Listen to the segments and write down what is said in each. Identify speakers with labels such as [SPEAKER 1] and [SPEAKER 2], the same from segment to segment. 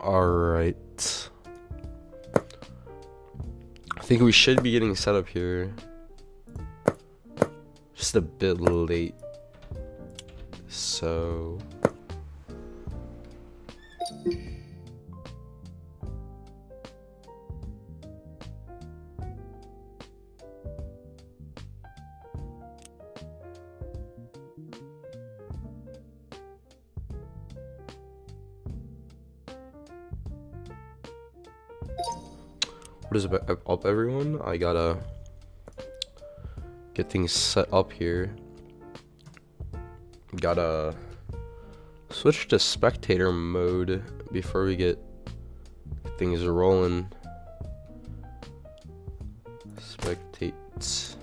[SPEAKER 1] Alright. I think we should be getting set up here. Just a bit late. So... What is up, everyone? I gotta get things set up here. Gotta switch to spectator mode before we get things rolling. Spectate.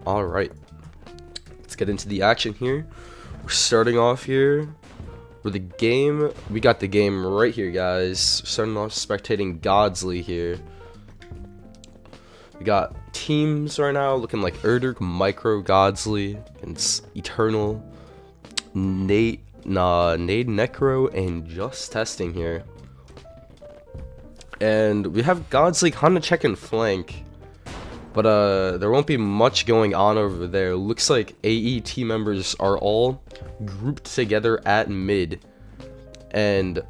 [SPEAKER 1] Alright. Let's get into the action here. We're starting off here with the game. We got the game right here, guys. Starting off spectating Godsley here. We got teams right now looking like Erdrick, Micro, Godsley, and Eternal, Nade, Necro, and Just Testing here. And we have Godsley kind of checking flank. But there won't be much going on over there. Looks like AeT members are all grouped together at mid. And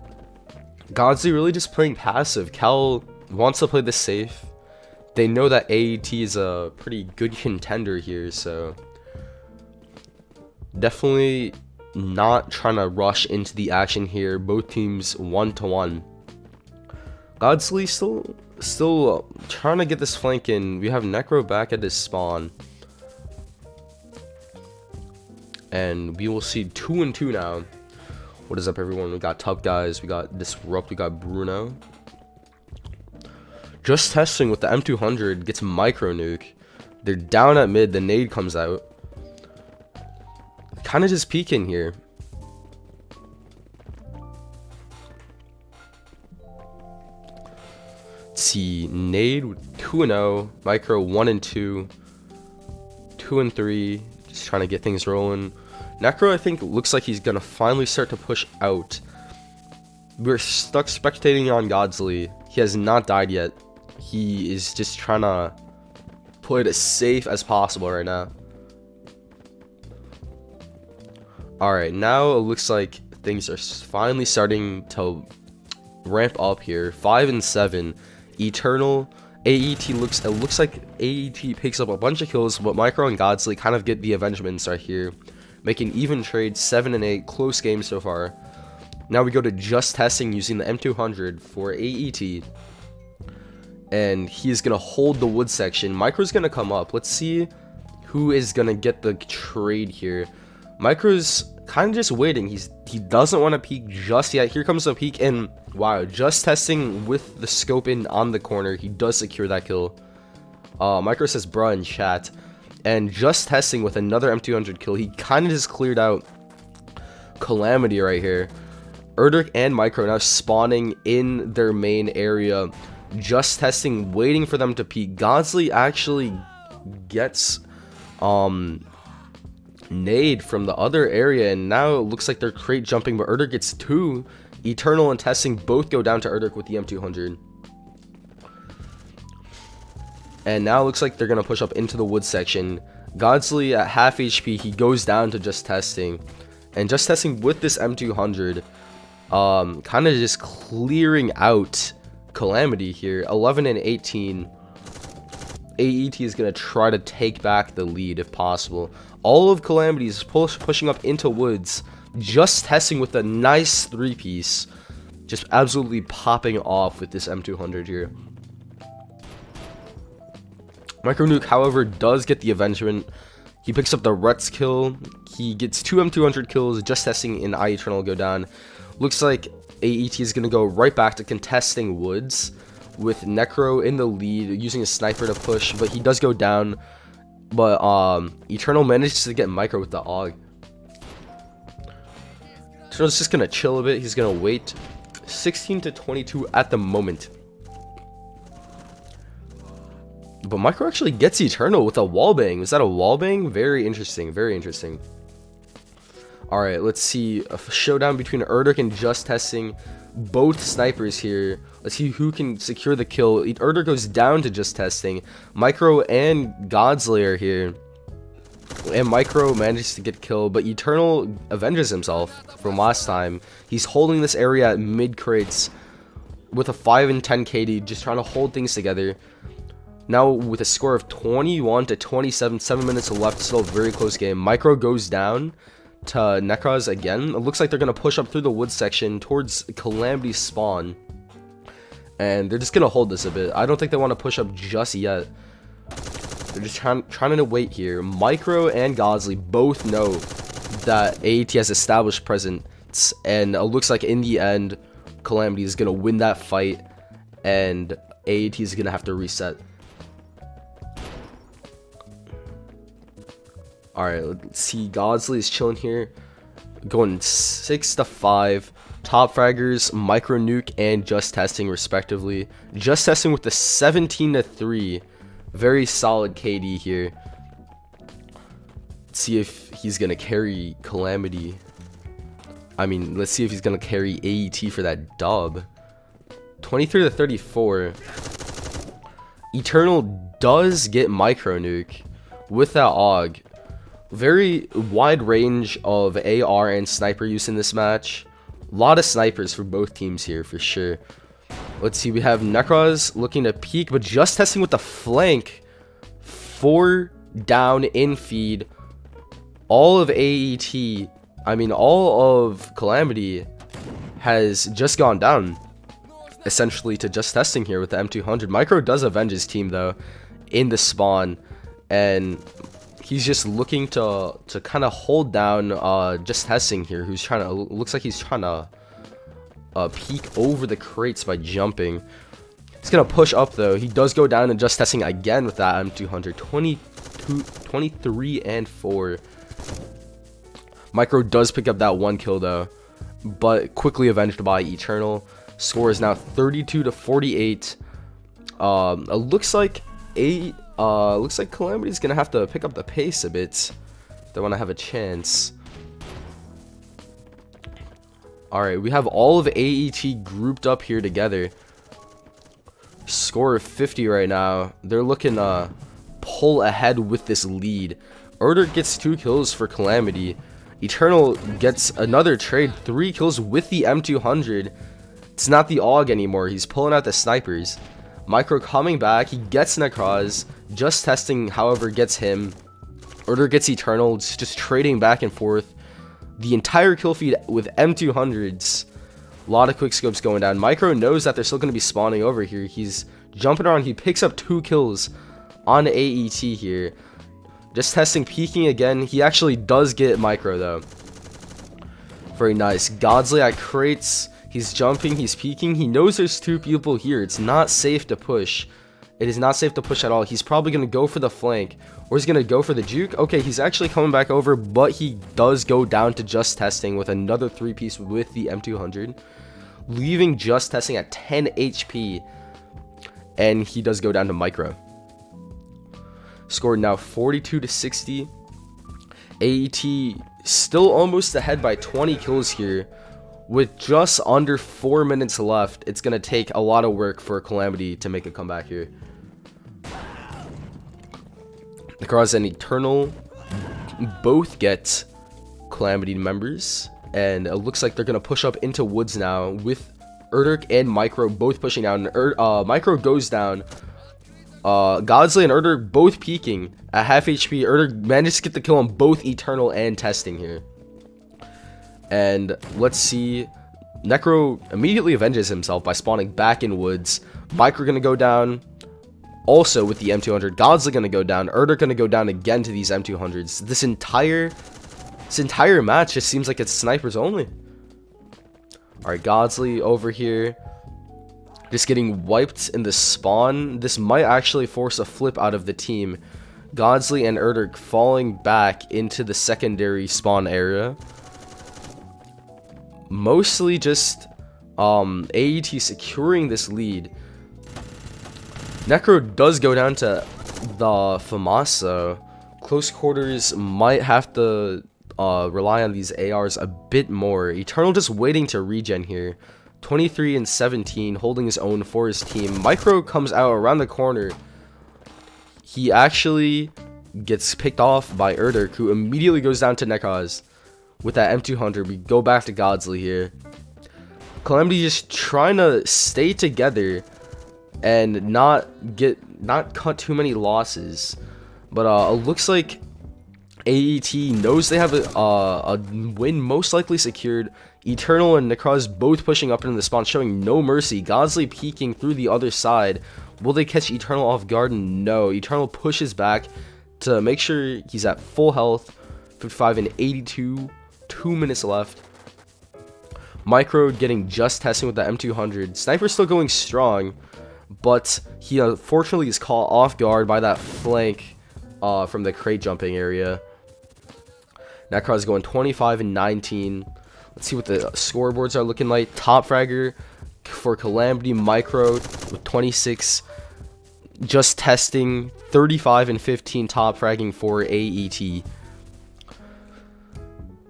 [SPEAKER 1] Godsley really just playing passive. CaL wants to play this safe. They know that AeT is a pretty good contender here, so definitely not trying to rush into the action here. Both teams 1-1. Godsley still trying to get this flank in. We have Necro back at his spawn. And we will see 2-2 now. What is up, everyone? We got Tough Guys, we got Disrupt, we got Bruno. Just Testing with the M200 gets Micro Nuke. They're down at mid, the nade comes out. Kind of just peeking here. See, Nade 2-0, Micro 1-2, 2-3, just trying to get things rolling. Necro, I think, looks like he's gonna finally start to push out. We're stuck spectating on Godsley. He has not died yet. He is just trying to play it as safe as possible right now. Alright, now it looks like things are finally starting to ramp up here. 5-7. Eternal, AeT it looks like AeT picks up a bunch of kills, but Micro and Godsley kind of get the avengements right here, making even trade. 7-8, close game so far. Now we go to Just Testing using the M200 for AeT, and he's gonna hold the wood section. Micro's gonna come up. Let's see who is gonna get the trade here. Micro's kind of just waiting. He doesn't want to peek just yet. Here comes the peek, and wow, Just Testing with the scope in on the corner. He does secure that kill. Micro says bruh in chat. And Just Testing with another M200 kill. He kind of just cleared out Calamity right here. Erdrick and Micro now spawning in their main area. Just Testing waiting for them to peek. Godsley actually gets nade from the other area, and now it looks like they're crate jumping, but Erdrick gets 2. Eternal and Testing both go down to Erdrick with the M200. And now it looks like they're gonna push up into the wood section. Godsley at half HP, he goes down to Just Testing. And Just Testing with this M200, kind of just clearing out Calamity here. 11-18. AeT is going to try to take back the lead if possible. All of Calamity is pushing up into woods. Just Testing with a nice 3-piece. Just absolutely popping off with this M200 here. Micro Nuke, however, does get the avengement. He picks up the Retz kill. He gets 2 M200 kills. Just Testing and Eternal go down. Looks like AeT is going to go right back to contesting woods, with Necro in the lead, using a sniper to push, but he does go down. But Eternal manages to get Micro with the AUG. Eternal's just gonna chill a bit. He's gonna wait. 16-22 at the moment. But Micro actually gets Eternal with a wallbang. Was that a wallbang? Very interesting. Very interesting. Alright, let's see. A showdown between Erdrick and Just Testing. Both snipers here. Let's see who can secure the kill. Erdrick goes down to Just Testing. Micro and Godslayer here. And Micro manages to get killed, but Eternal avenges himself from last time. He's holding this area at mid crates with a 5 and 10 KD, just trying to hold things together. Now with a score of 21 to 27, 7 minutes left, still a very close game. Micro goes down to Necros again. It looks like they're going to push up through the wood section towards Calamity spawn. And they're just going to hold this a bit. I don't think they want to push up just yet. They're just trying to wait here. Micro and Godsley both know that AeT has established presence. And it looks like in the end, Calamity is going to win that fight. And AeT is going to have to reset. Alright, let's see. Godsley is chilling here. Going 6 to 5. Top fraggers, Micro Nuke, and Just Testing respectively. Just Testing with the 17 to 3. Very solid KD here. Let's see if he's going to carry Calamity. I mean, let's see if he's going to carry AeT for that dub. 23 to 34. Eternal does get Micro Nuke with that AUG. Very wide range of AR and sniper use in this match. A lot of snipers for both teams here for sure. Let's see, we have Necros looking to peek, but Just Testing with the flank. 4 down in feed. All of AeT, I mean all of Calamity has just gone down. Essentially to Just Testing here with the M200. Micro does avenge his team though in the spawn. And he's just looking to kind of hold down Just Testing here, who's trying to, looks like he's trying to peek over the crates by jumping. He's gonna push up though. He does go down and Just Testing again with that M200. 23 and 4. Micro does pick up that 1 kill though, but quickly avenged by Eternal. Score is now 32 to 48. It looks like Calamity's gonna have to pick up the pace a bit if they want to have a chance. Alright, we have all of AeT grouped up here together. Score of 50 right now. They're looking to pull ahead with this lead. Erdrick gets 2 kills for Calamity. Eternal gets another trade, 3 kills with the M200. It's not the AUG anymore. He's pulling out the snipers. Micro coming back. He gets Necros. Just Testing, however, gets him. Erdrick gets Eternal. It's just trading back and forth. The entire kill feed with M200s. A lot of quick scopes going down. Micro knows that they're still going to be spawning over here. He's jumping around. He picks up 2 kills on AeT here. Just Testing, peeking again. He actually does get Micro though. Very nice. Godsley at crates. He's jumping, he's peeking. He knows there's 2 people here. It's not safe to push. It is not safe to push at all. He's probably going to go for the flank. Or he's going to go for the juke. Okay, he's actually coming back over, but he does go down to Just Testing with another 3-piece with the M200. Leaving Just Testing at 10 HP. And he does go down to Micro. Scored now 42 to 60. AeT still almost ahead by 20 kills here. With just under 4 minutes left, it's going to take a lot of work for Calamity to make a comeback here. Necros and Eternal both get Calamity members. And it looks like they're going to push up into woods now with Erdrick and Micro both pushing down. Micro goes down. Godsley and Erdrick both peeking at half HP. Erdrick manages to get the kill on both Eternal and Testing here. And let's see. Necro immediately avenges himself by spawning back in woods. Micro gonna go down. Also with the M200. Godsley gonna go down. Erdrick gonna go down again to these M200s. This entire match just seems like it's snipers only. Alright, Godsley over here. Just getting wiped in the spawn. This might actually force a flip out of the team. Godsley and Erdrick falling back into the secondary spawn area. Mostly just AeT securing this lead. Necro does go down to the FAMASA, close quarters might have to rely on these ARs a bit more. Eternal just waiting to regen here. 23 and 17, holding his own for his team. Micro comes out around the corner. He actually gets picked off by Erdurk, who immediately goes down to Nekaz with that M200. We go back to Godsley here. Calamity just trying to stay together and not cut too many losses. But it looks like AeT knows they have a win most likely secured. Eternal and Nekraz both pushing up into the spawn, showing no mercy. Godsley peeking through the other side. Will they catch Eternal off guard? No. Eternal pushes back to make sure he's at full health. 55 and 82. 2 minutes left. Micro getting just testing with the M200. Sniper still going strong, but he unfortunately is caught off guard by that flank from the crate jumping area. Nekraz going 25 and 19. Let's see what the scoreboards are looking like. Top fragger for Calamity. Micro with 26. Just testing. 35 and 15 top fragging for AeT.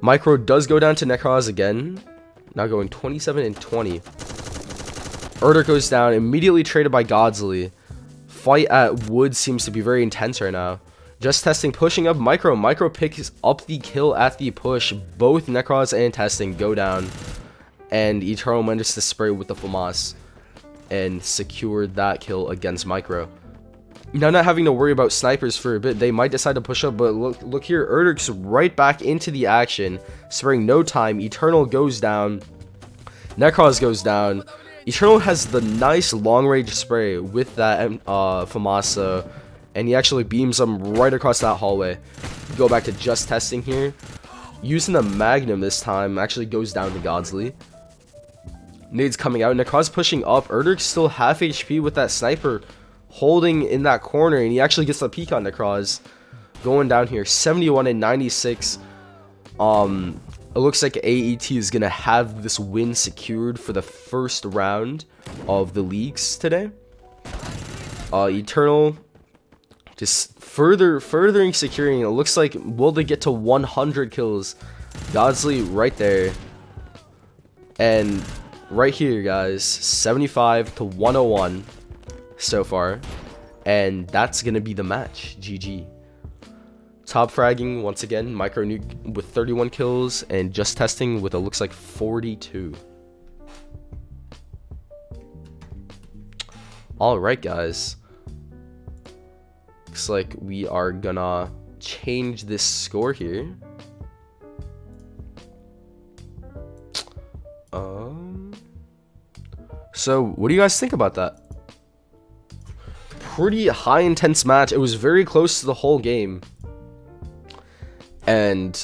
[SPEAKER 1] Micro does go down to Nekraz again. Now going 27 and 20. Erdurk goes down. Immediately traded by Godsley. Fight at Wood seems to be very intense right now. Just testing, pushing up Micro. Micro picks up the kill at the push. Both Nekraz and testing go down. And Eternal manages to spray with the FAMAS and secure that kill against Micro. Now not having to worry about snipers for a bit, they might decide to push up, but look here, Erdurk's right back into the action, sparing no time. Eternal goes down. Nekraz goes down. Eternal has the nice long-range spray with that FAMASA, and he actually beams him right across that hallway. Go back to just testing here. Using the Magnum this time, actually goes down to Godsley. Nades coming out. Nekraz pushing up. Erdurk's still half HP with that sniper holding in that corner, and he actually gets the peek on Nekraz. Going down here, 71 and 96. It looks like AeT is going to have this win secured for the first round of the leagues today. Eternal just furthering securing. It looks like, will they get to 100 kills? Godsley right there. And right here, guys, 75 to 101 so far. And that's going to be the match. GG. Top fragging, once again, Micro Nuke with 31 kills, and just testing with, it looks like, 42. Alright, guys. Looks like we are gonna change this score here. So, what do you guys think about that? Pretty high intense match. It was very close to the whole game. And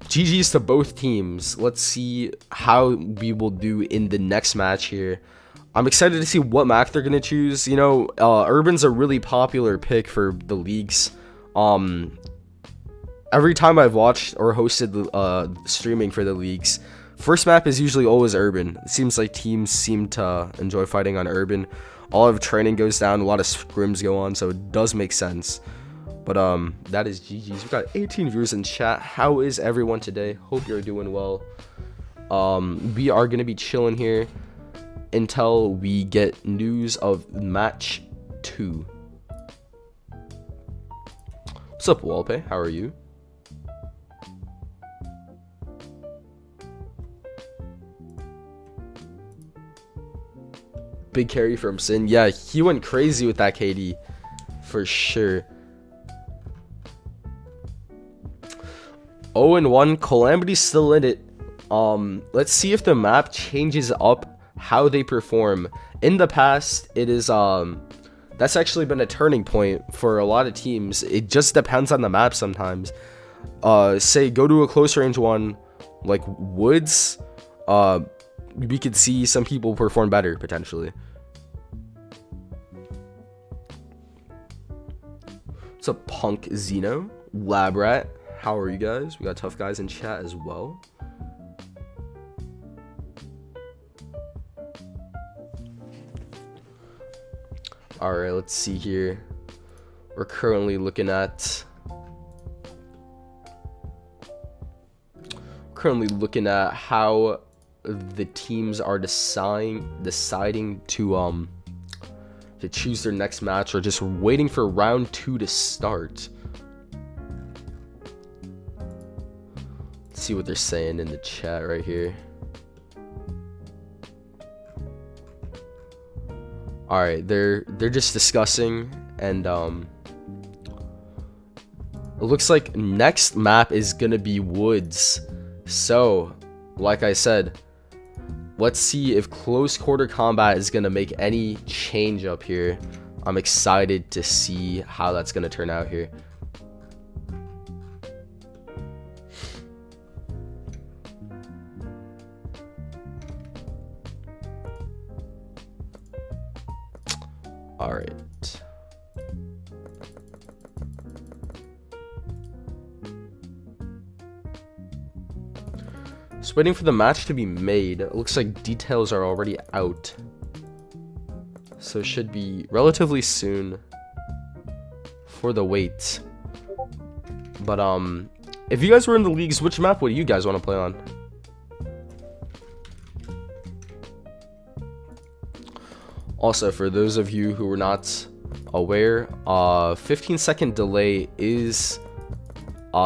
[SPEAKER 1] GG's to both teams. Let's see how we will do in the next match here. I'm excited to see what map they're going to choose. You know, Urban's a really popular pick for the leagues. Every time I've watched or hosted streaming for the leagues, first map is usually always Urban. It seems like teams seem to enjoy fighting on Urban. All of training goes down, a lot of scrims go on, so it does make sense. But that is GG's. We've got 18 viewers in chat. How is everyone today? Hope you're doing well. We are going to be chilling here until we get news of match 2. What's up, Walpay? How are you? Big carry from Sin. Yeah, he went crazy with that KD. For sure. 0-1. Calamity's still in it. Let's see if the map changes up how they perform. In the past, it is that's actually been a turning point for a lot of teams. It just depends on the map sometimes. Say go to a close range one like Woods, we could see some people perform better potentially. What's up, Punk Zeno? Lab Rat, how are you guys? We got tough guys in chat as well. Alright, let's see here. we're currently looking at how the teams are deciding to choose their next match, or just waiting for round 2 to start. Let's see what they're saying in the chat right here. All right, they're just discussing, and it looks like next map is gonna be Woods. So, like I said, let's see if close quarter combat is gonna make any change up here. I'm excited to see how that's gonna turn out here. All right. Just waiting for the match to be made. It looks like details are already out, so it should be relatively soon for the wait. But if you guys were in the leagues, which map would you guys want to play on? Also, for those of you who were not aware, 15-second delay is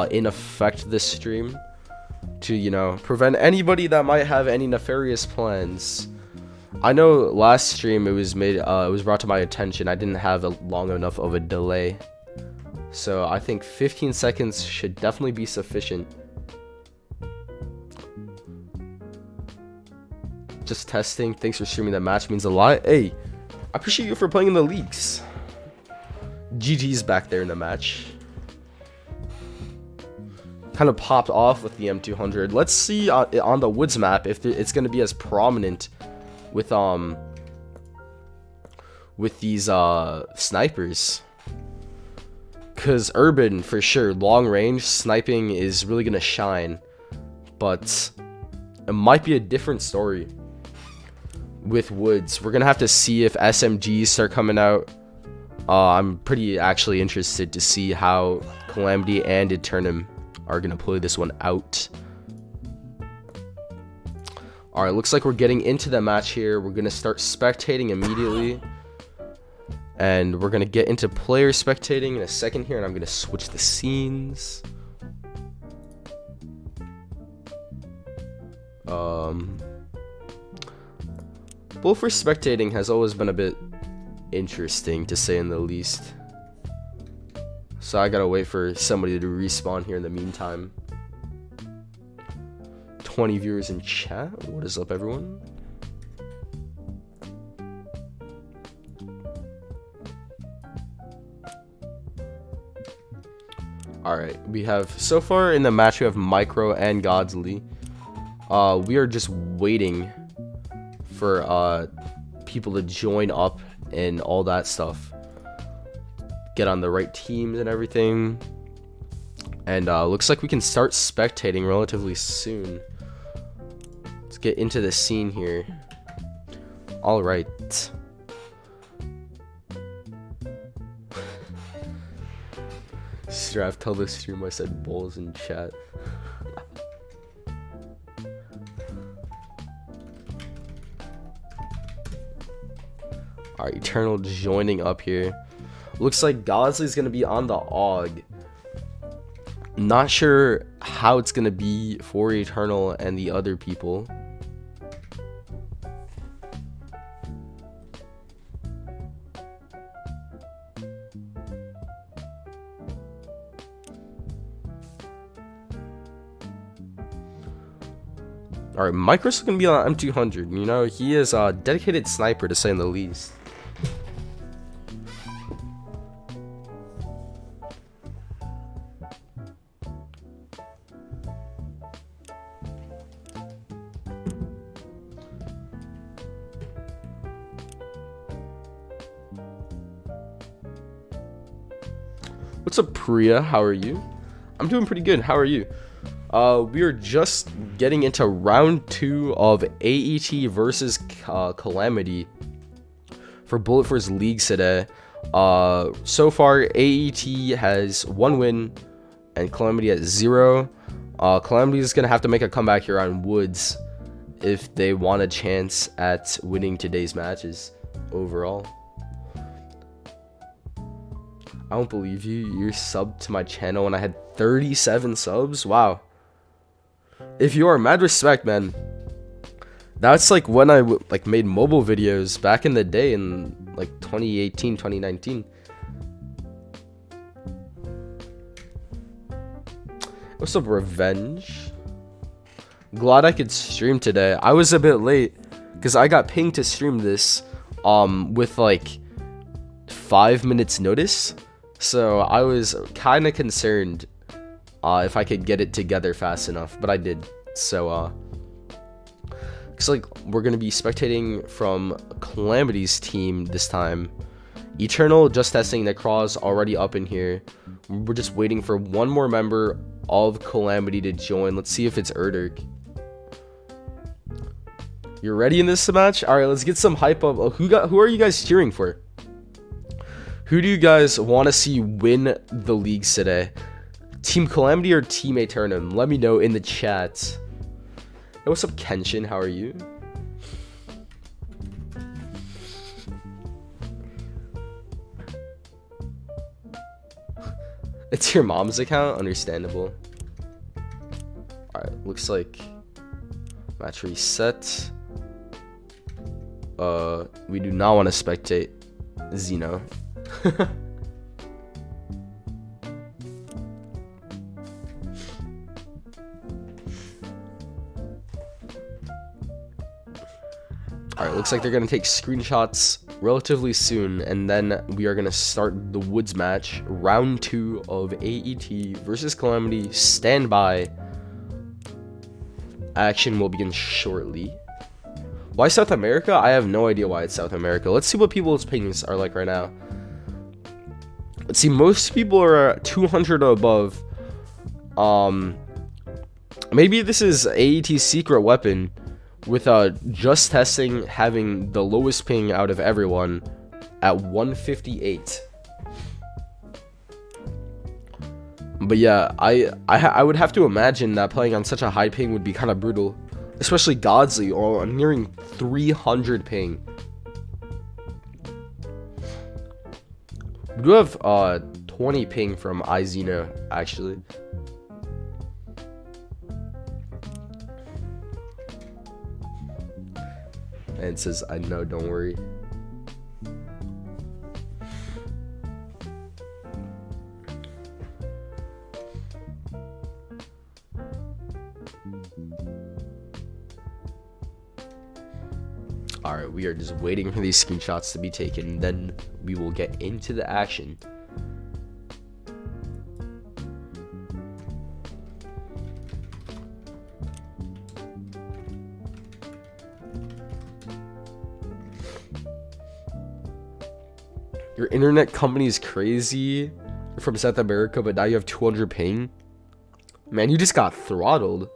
[SPEAKER 1] in effect this stream to, you know, prevent anybody that might have any nefarious plans. I know last stream it was brought to my attention I didn't have a long enough of a delay, so I think 15 seconds should definitely be sufficient. Just testing. Thanks for streaming that match, means a lot. Hey, I appreciate you for playing in the leagues. GG's back there in the match. Kind of popped off with the M200. Let's see on the Woods map if it's going to be as prominent with these snipers. Cause urban for sure, long range sniping is really gonna shine, but it might be a different story with Woods. We're gonna have to see if SMGs start coming out. I'm pretty actually interested to see how Calamity and Eternum are gonna play this one out. Alright, looks like we're getting into the match here. We're gonna start spectating immediately, and we're gonna get into player spectating in a second here, and I'm gonna switch the scenes. Both for spectating has always been a bit interesting, to say in the least. So I gotta wait for somebody to respawn here in the meantime. 20 viewers in chat. What is up, everyone? Alright, we have, so far in the match, we have Micro and Godsley. We are just waiting for people to join up and all that stuff. Get on the right teams and everything. And looks like we can start spectating relatively soon. Let's get into the scene here. Alright. Strav, tell the stream I said balls in chat. Alright, Eternal joining up here. Looks like Godsley's gonna be on the AUG. Not sure how it's gonna be for Eternal and the other people. Alright, Micro's gonna be on M200. You know, he is a dedicated sniper, to say in the least. What's up, Priya? How are you? I'm doing pretty good. How are you? We are just getting into round 2 of AeT versus Calamity for Bullet for his leagues today. So far, AeT has 1 win, and Calamity has 0. Calamity is gonna have to make a comeback here on Woods if they want a chance at winning today's matches overall. I don't believe you. You're subbed to my channel when I had 37 subs. Wow. If you are, mad respect, man. That's like when I made mobile videos back in the day in like 2018, 2019. What's up, Revenge? Glad I could stream today. I was a bit late because I got pinged to stream this with like 5 minutes notice. So I was kind of concerned if I could get it together fast enough, but I did. So looks like we're gonna be spectating from Calamity's team this time. Eternal just testing. Necroz already up in here. We're just waiting for one more member of Calamity to join. Let's see if it's Erdurk. You're ready in this match? All right, let's get some hype up. Who are you guys cheering for? Who do you guys want to see win the leagues today? Team Calamity or Team Aeternum? Let me know in the chat. Hey, what's up, Kenshin? How are you? It's your mom's account? Understandable. Alright, looks like match reset. We do not want to spectate Xeno. Alright, looks like they're going to take screenshots relatively soon, and then we are going to start the Woods match. Round 2 of AeT versus Calamity. Stand by. Action will begin shortly. Why South America? I have no idea why it's South America. Let's see what people's pings are like right now. Let's see, most people are 200 or above. Maybe this is AeT's secret weapon, with just testing having the lowest ping out of everyone at 158. But yeah, I would have to imagine that playing on such a high ping would be kind of brutal, especially Godsley, or nearing 300 ping. We do have 20 ping from iZeno, actually. And it says, I know, don't worry. Alright, we are just waiting for these screenshots to be taken, then we will get into the action. Your internet company is crazy. You're from South America, but now you have 200 ping. Man, you just got throttled.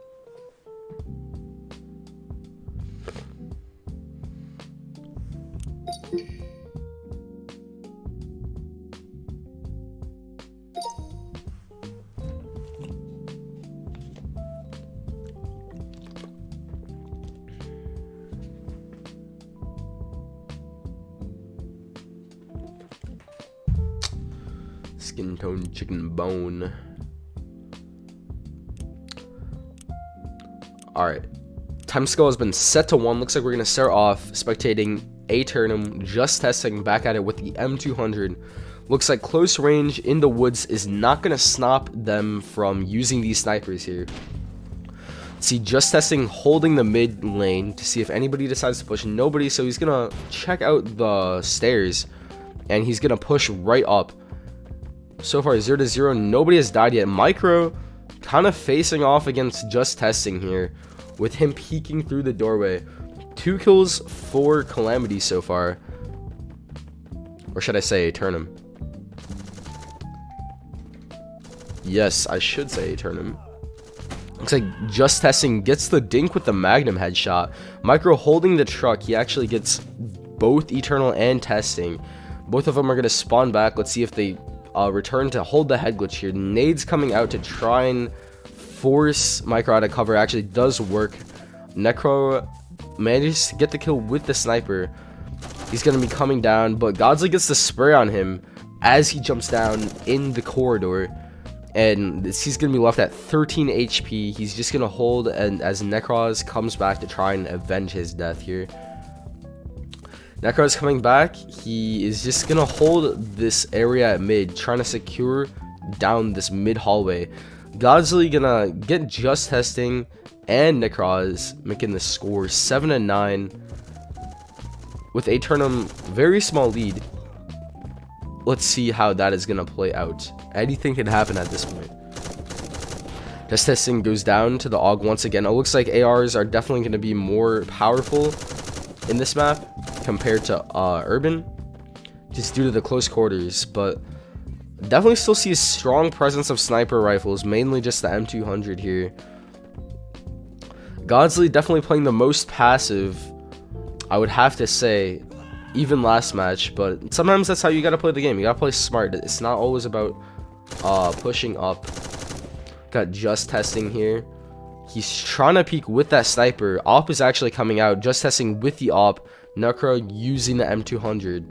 [SPEAKER 1] Skin tone chicken bone. Alright. Time scale has been set to 1. Looks like we're going to start off spectating Aeternum just testing back at it with the M200. Looks like close range in the woods is not going to stop them from using these snipers here. See, just testing holding the mid lane to see if anybody decides to push. Nobody, so he's going to check out the stairs and he's going to push right up. So far 0-0, nobody has died yet. Micro kind of facing off against just testing here with him peeking through the doorway. 2 kills for Calamity so far, or should I say Aeternum? Yes, I should say Aeternum. Looks like just testing gets the dink with the Magnum headshot. Micro holding the truck, he actually gets both Eternal and testing. Both of them are going to spawn back. Let's see if they return to hold the head glitch here. Nades coming out to try and force Micro out of cover. Actually does work. Necro manages to get the kill with the sniper. He's going to be coming down, but Godsley gets the spray on him as he jumps down in the corridor. And he's going to be left at 13 HP. He's just going to hold, and as Necros comes back to try and avenge his death here. Necros coming back. He is just going to hold this area at mid, trying to secure down this mid hallway. Godsley going to get just testing, and Necros making the score 7-9. With Aeternum, very small lead. Let's see how that is going to play out. Anything can happen at this point. Just testing goes down to the AUG once again. It looks like ARs are definitely going to be more powerful in this map compared to Urban, just due to the close quarters. But definitely still see a strong presence of sniper rifles, mainly just the M200 here. Godsley definitely playing the most passive, I would have to say, even last match. But sometimes that's how you gotta play the game. You gotta play smart. It's not always about pushing up. Got just testing here. He's trying to peek with that sniper. Op is actually coming out. Just testing with the op. Necro using the M200.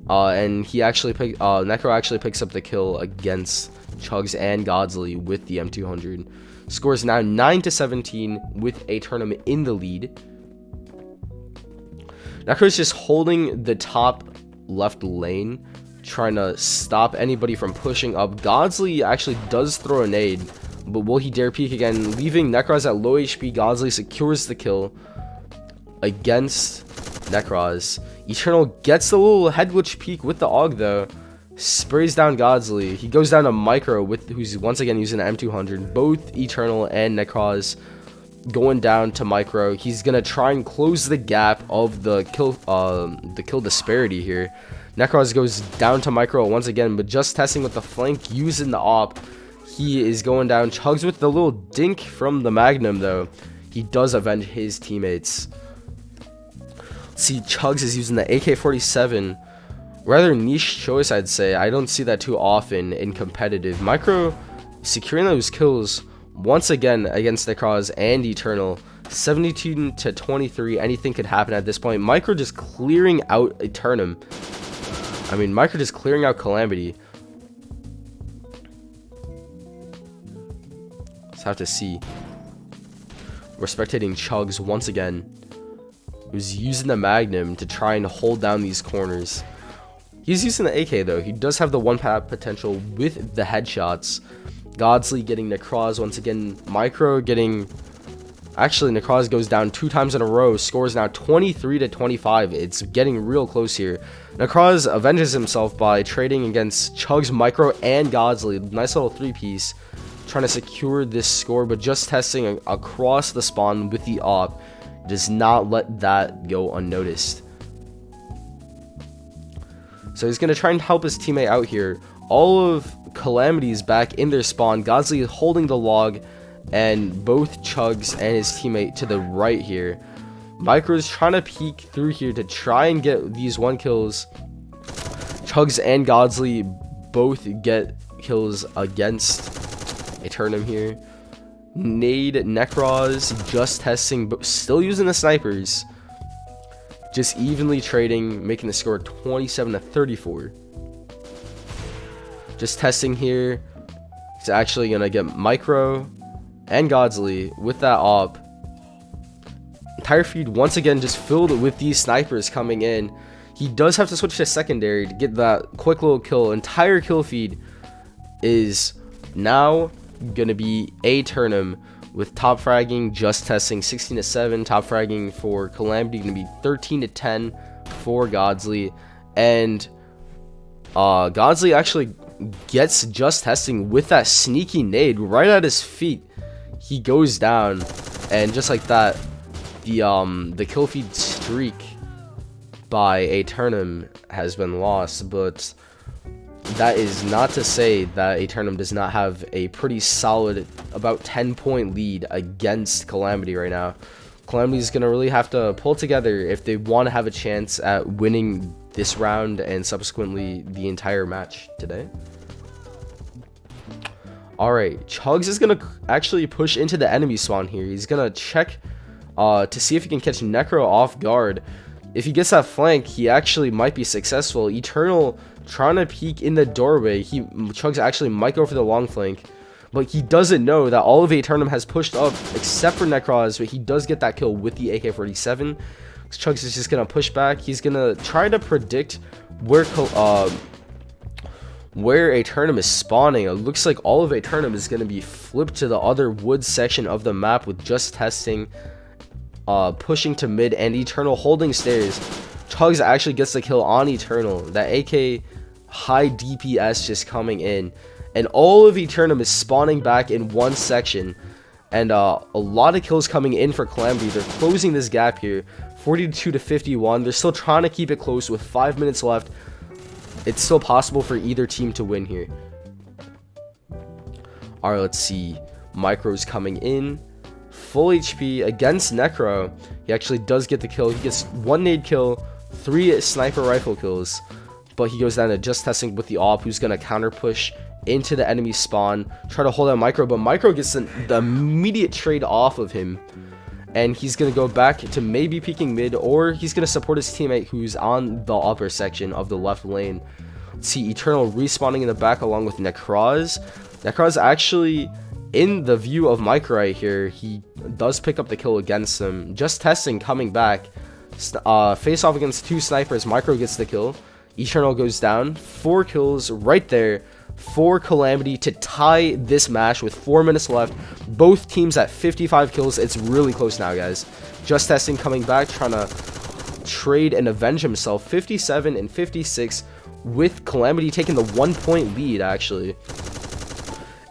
[SPEAKER 1] And he actually Necro actually picks up the kill against Chugs and Godsley with the M200. Scores now 9-17 with Aeternum in the lead. Necro's just holding the top left lane, trying to stop anybody from pushing up. Godsley actually does throw a nade, but will he dare peek again? Leaving Necros at low HP. Godsley secures the kill against Necros. Eternal gets the little head glitch peek with the AUG though. Sprays down Godsley. He goes down to Micro, who's once again using an M200. Both Eternal and Necros going down to Micro. He's gonna try and close the gap of the kill disparity here. Necros goes down to Micro once again, but just testing with the flank using the op. He is going down. Chugs with the little dink from the Magnum though. He does avenge his teammates. See, Chugs is using the AK-47. Rather niche choice, I'd say. I don't see that too often in competitive. Micro securing those kills once again against Necros and Eternal. 72-23. Anything could happen at this point. Micro just clearing out Eternum. I mean, Micro just clearing out Calamity. Let's have to see. We're spectating Chugs once again, who's using the Magnum to try and hold down these corners. He's using the AK though. He does have the one-tap potential with the headshots. Godsley getting Necros once again. Micro getting... Actually, Necros goes down 2 times in a row. Scores now 23-25. It's getting real close here. Necros avenges himself by trading against Chugs, Micro, and Godsley. Nice little 3-piece. Trying to secure this score, but just testing across the spawn with the op. Does not let that go unnoticed. So he's going to try and help his teammate out here. All of Calamity's back in their spawn. Godsley is holding the log, and both Chugs and his teammate to the right here. Micro's trying to peek through here to try and get these 1 kills. Chugs and Godsley both get kills against Aeternum here. Nade, Necros, just testing, but still using the snipers. Just evenly trading, making the score 27-34. Just testing here. He's actually gonna get Micro and Godsley with that op. Entire feed once again just filled with these snipers coming in. He does have to switch to secondary to get that quick little kill. Entire kill feed is now gonna be Aeternum with top fragging, just testing 16-7, top fragging for Calamity gonna be 13-10 for Godsley, and Godsley actually gets just testing with that sneaky nade right at his feet. He goes down, and just like that, the kill feed streak by Aeternum has been lost. But that is not to say that Aeternum does not have a pretty solid, about 10-point lead against Calamity right now. Calamity is going to really have to pull together if they want to have a chance at winning this round and subsequently the entire match today. Alright, Chugs is gonna actually push into the enemy spawn here. He's gonna check to see if he can catch Necro off guard. If he gets that flank, he actually might be successful. Eternal trying to peek in the doorway. Chugs actually might go for the long flank, but he doesn't know that all of Aeternum has pushed up except for Necros, but he does get that kill with the AK-47. Chugs is just gonna push back. He's gonna try to predict where Aeternum is spawning. It looks like all of Aeternum is gonna be flipped to the other wood section of the map with just testing, pushing to mid, and Eternal holding stairs. Chugs actually gets the kill on Eternal. That AK high DPS just coming in, and all of Eternum is spawning back in one section, and a lot of kills coming in for Calamity. They're closing this gap here, 42 to 51. They're still trying to keep it close with 5 minutes left. It's still possible for either team to win here. Alright, let's see. Micro's coming in. Full HP against Necro. He actually does get the kill. He gets 1 nade kill, 3 sniper rifle kills. But he goes down to just testing with the AWP, who's going to counter push into the enemy spawn. Try to hold out Micro, but Micro gets the immediate trade off of him. And he's going to go back to maybe peeking mid, or he's going to support his teammate who's on the upper section of the left lane. Let's see, Eternal respawning in the back along with Necroz. Necroz actually in the view of Micro right here. He does pick up the kill against him. Just testing, coming back. Face off against 2 snipers. Micro gets the kill. Eternal goes down. 4 kills right there for Calamity to tie this match with 4 minutes left. Both teams at 55 kills. It's really close now, guys. Just testing, coming back, trying to trade and avenge himself. 57 and 56 with Calamity taking the 1-point lead, actually.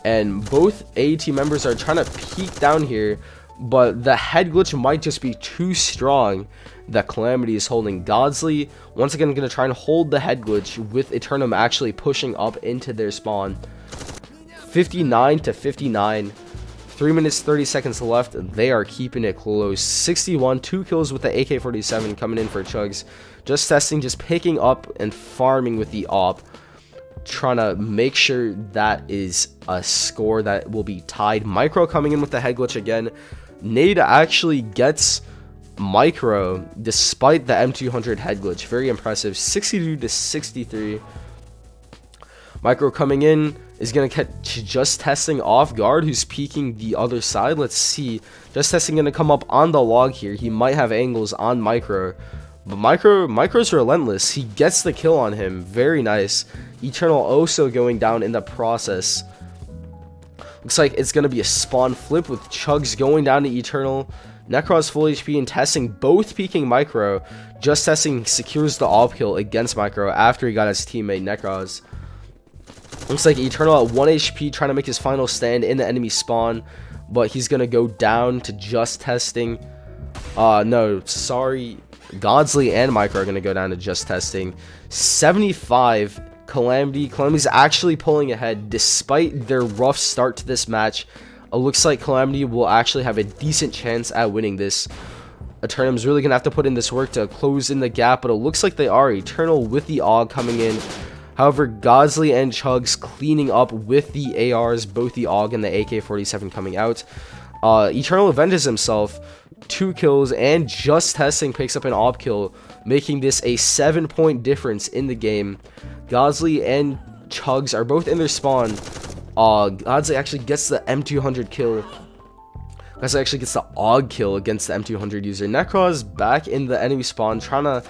[SPEAKER 1] And both AeT members are trying to peek down here, but the head glitch might just be too strong that Calamity is holding. Godsley once again going to try and hold the head glitch with Eternum actually pushing up into their spawn. 59 to 59. 3 minutes 30 seconds left. They are keeping it close. 61, 2 kills with the AK-47 coming in for Chugs. Just testing, just picking up and farming with the AWP, trying to make sure that is a score that will be tied. Micro coming in with the head glitch again. Nade actually gets Micro despite the M200 head glitch. Very impressive. 62 to 63. Micro coming in is going to catch Just Testing off guard, who's peeking the other side. Let's see. Just Testing going to come up on the log here. He might have angles on Micro, but Micro's relentless. He gets the kill on him. Very nice. Eternal also going down in the process. Looks like it's going to be a spawn flip with Chugs going down to Eternal. Necros full HP and testing, both peeking Micro. Just Testing secures the AWP kill against Micro after he got his teammate Necros. Looks like Eternal at 1 HP trying to make his final stand in the enemy spawn, but he's going to go down to Just Testing. No, sorry. Godsley and Micro are going to go down to Just Testing. 75. Calamity's actually pulling ahead despite their rough start to this match. It looks like Calamity will actually have a decent chance at winning this. Eternum's really gonna have to put in this work to close in the gap, but it looks like they are. Eternal with the AUG coming in. However, Godsley and Chugs cleaning up with the ARs, both the AUG and the AK-47 coming out. Eternal avenges himself. 2 kills, and Just Testing picks up an AWP kill, making this a 7-point difference in the game. Godsley and Chugs are both in their spawn. Godsley actually gets the M200 kill. Godsley actually gets the AUG kill against the M200 user. Necros back in the enemy spawn, trying to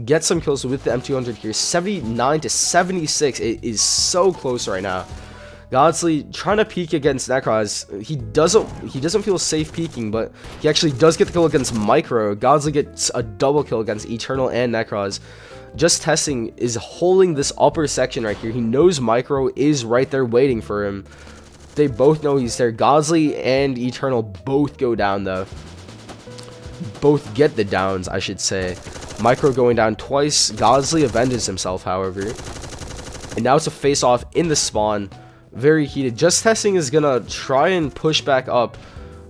[SPEAKER 1] get some kills with the M200 here. 79 to 76. It is so close right now. Godsley trying to peek against Necros. He doesn't feel safe peeking, but he actually does get the kill against Micro. Godsley gets a double kill against Eternal and Necros. Just Testing is holding this upper section right here. He knows Micro is right there waiting for him. They both know he's there. Godsley and Eternal both go down though. Both get the downs, I should say. Micro going down twice. Godsley avenges himself, however. And now it's a face-off in the spawn. Very heated. Just Testing is gonna try and push back up,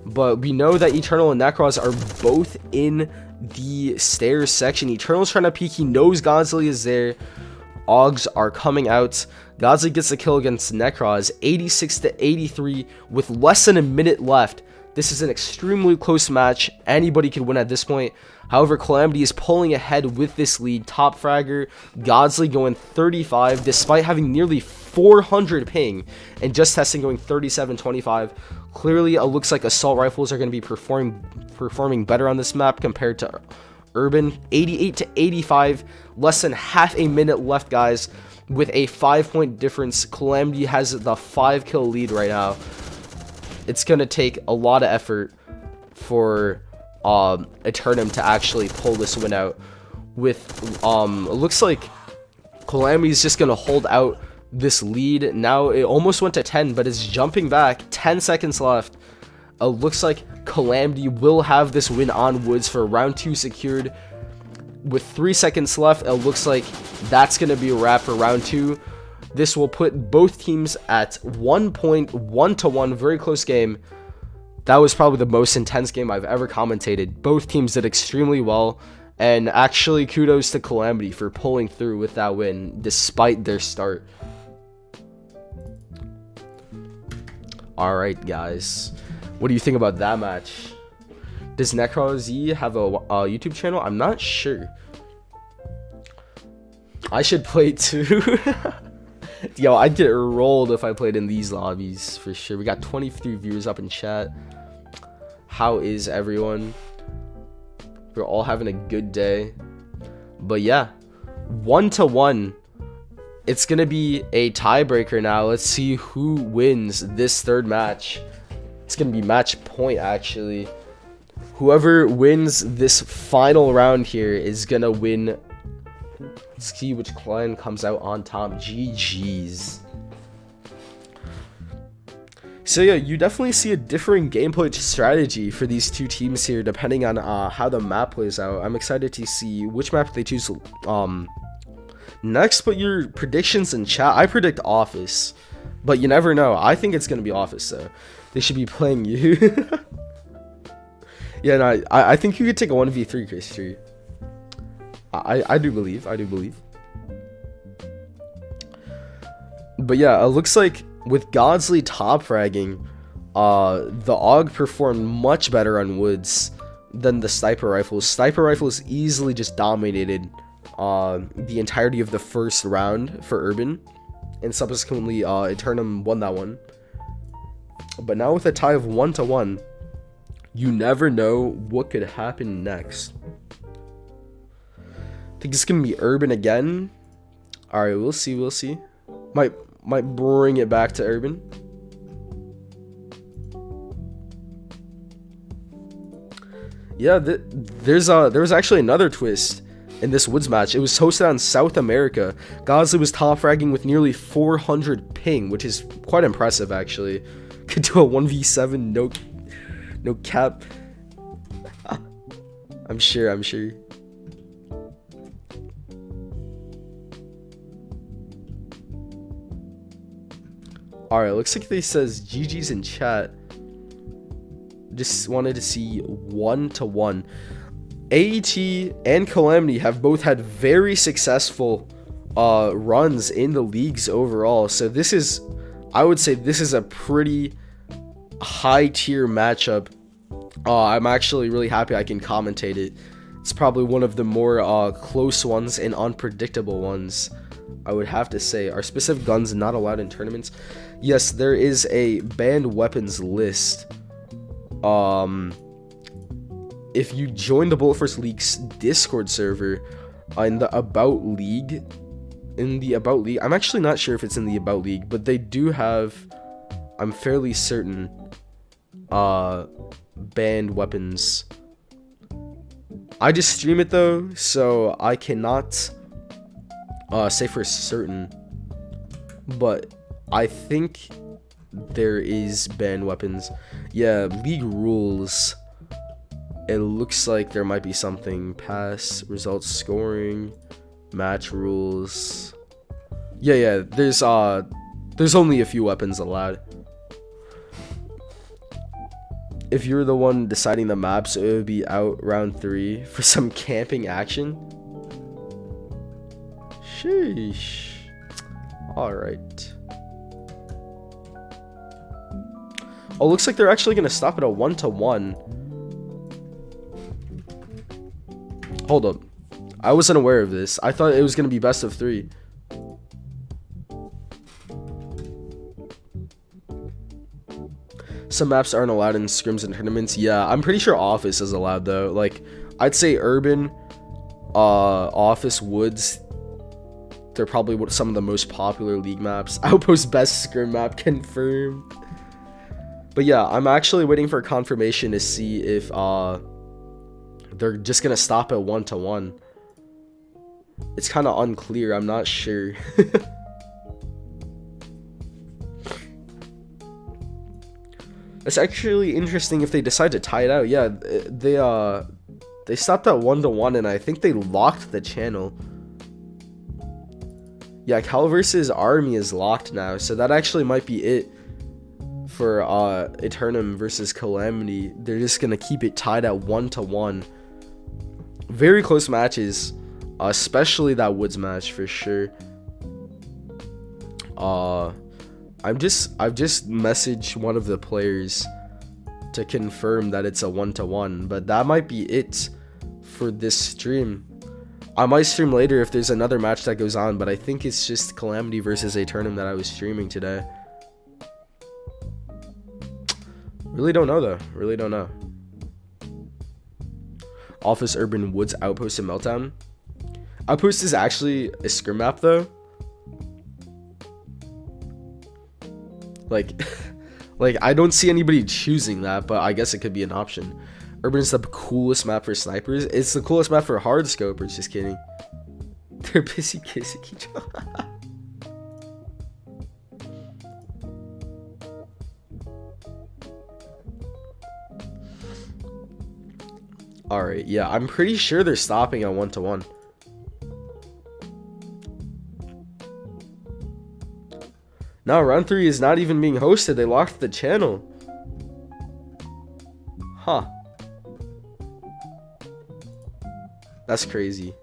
[SPEAKER 1] but we know that Eternal and Necros are both in the stairs section. Eternal's trying to peek. He knows Godzilla is there. Augs are coming out. Godzilla gets the kill against Necroz, 86-83 with less than a minute left. This is an extremely close match. Anybody could win at this point. However, Calamity is pulling ahead with this lead. Top fragger, Godzilla going 35 despite having nearly 400 ping and just testing going 37-25. Clearly, it looks like assault rifles are going to be performing better on this map compared to Urban. 88-85, less than half a minute left, guys. With a 5-point difference, Calamity has the 5-kill lead right now. It's going to take a lot of effort for Eternum to actually pull this win out. With it looks like Calamity is just going to hold out this lead. Now it almost went to 10, but it's jumping back. 10 seconds left. It looks like Calamity will have this win on Woods for round 2 secured. With 3 seconds left, it looks like that's going to be a wrap for round 2. This will put both teams at 1 point, 1-1, very close game. That was probably the most intense game I've ever commentated. Both teams did extremely well, and actually kudos to Calamity for pulling through with that win despite their start. Alright guys, what do you think about that match? Does NecroZ have a YouTube channel? I'm not sure. I should play too. Yo, I'd get rolled if I played in these lobbies for sure. We got 23 viewers up in chat. How is everyone? We're all having a good day. But yeah, 1-1. It's gonna be a tiebreaker now. Let's see who wins this third match. It's gonna be match point actually. Whoever wins this final round here is gonna win. Let's see which clan comes out on top. GG's. So yeah, you definitely see a differing gameplay strategy for these two teams here, depending on how the map plays out. I'm excited to see which map they choose next. Put your predictions in chat. I predict Office, but you never know. I think it's gonna be Office though. They should be playing you. Yeah, no, I think you could take a 1v3, Chris. I do believe. But yeah, it looks like with Godsley top fragging, the AUG performed much better on Woods than the Sniper Rifles. Sniper Rifles easily just dominated the entirety of the first round for Urban, and subsequently Eternum won that one. But now with a tie of 1-1, you never know what could happen next. I think it's gonna be Urban again. All right, we'll see. Might bring it back to Urban. Yeah, there was actually another twist in this Woods match. It was hosted on South America. Gosley was top fragging with nearly 400 ping, which is quite impressive actually. Could do a 1v7, no cap. I'm sure. Alright, looks like they says GG's in chat. Just wanted to see 1-1. AeT and Calamity have both had very successful runs in the leagues overall. So this is, I would say this is a pretty high tier matchup. I'm actually really happy I can commentate it. It's probably one of the more close ones and unpredictable ones, I would have to say. Are specific guns not allowed in tournaments? Yes, there is a banned weapons list. If you join the Bullet Force League's Discord server in the About League, I'm actually not sure if it's in the About League, but they do have, I'm fairly certain, banned weapons. I just stream it though, so I cannot say for certain, but I think there is banned weapons. Yeah, league rules. It looks like there might be something. Pass, results, scoring, match rules. Yeah, there's only a few weapons allowed. if you're the one deciding the maps, it would be out round 3 for some camping action. Sheesh. Alright. Oh, looks like they're actually gonna stop at a 1-1. Hold up. I wasn't aware of this. I thought it was gonna be best of 3. Some maps aren't allowed in scrims and tournaments. Yeah, I'm pretty sure Office is allowed though. Like, I'd say Urban, Office, Woods, they're probably some of the most popular league maps. Outpost best scrim map confirmed. But yeah, I'm actually waiting for confirmation to see if they're just gonna stop at 1-1. It's kind of unclear. I'm not sure. It's actually interesting if they decide to tie it out. Yeah, they stopped at 1-1, and I think they locked the channel. Yeah, CaL versus Army is locked now, so that actually might be it for Eternum versus Calamity. They're just gonna keep it tied at 1-1. Very close matches, especially that Woods match for sure. I've just messaged one of the players to confirm that it's a 1-1, but that might be it for this stream. I might stream later if there's another match that goes on, but I think it's just Calamity versus Eternum that I was streaming today. Really don't know though. Really don't know. Office, Urban, Woods, Outpost, and Meltdown. Outpost is actually a scrim map though. Like, I don't see anybody choosing that, but I guess it could be an option. Urban is the coolest map for snipers. It's the coolest map for hard scopers. Just kidding. They're busy kissing each other. Alright, yeah, I'm pretty sure they're stopping at 1-1. Now, round 3 is not even being hosted. They locked the channel. Huh. That's crazy.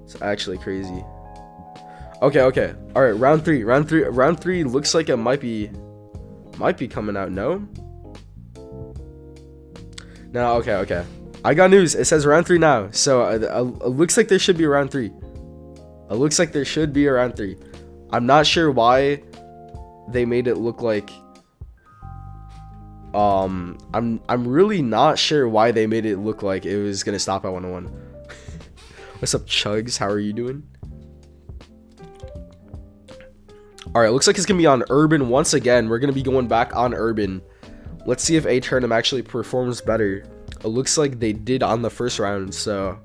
[SPEAKER 1] It's actually crazy. Okay. Alright, round 3. Round 3 looks like it might be coming out. No? No, okay. I got news. It says round 3 now. So it looks like there should be a round 3. It looks like there should be a round 3. I'm not sure why they made it look like I'm really not sure why they made it look like it was gonna stop at 1-1. What's up, Chugs? How are you doing? Alright, looks like it's gonna be on Urban once again. We're gonna be going back on Urban. Let's see if Eternum actually performs better. It looks like they did on the first round, so